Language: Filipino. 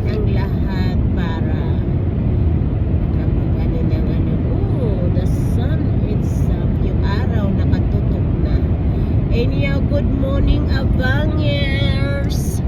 natin ang lahat para kapag ng the sun, it's yung araw nakatutok na. Anyhow, good morning Abangers!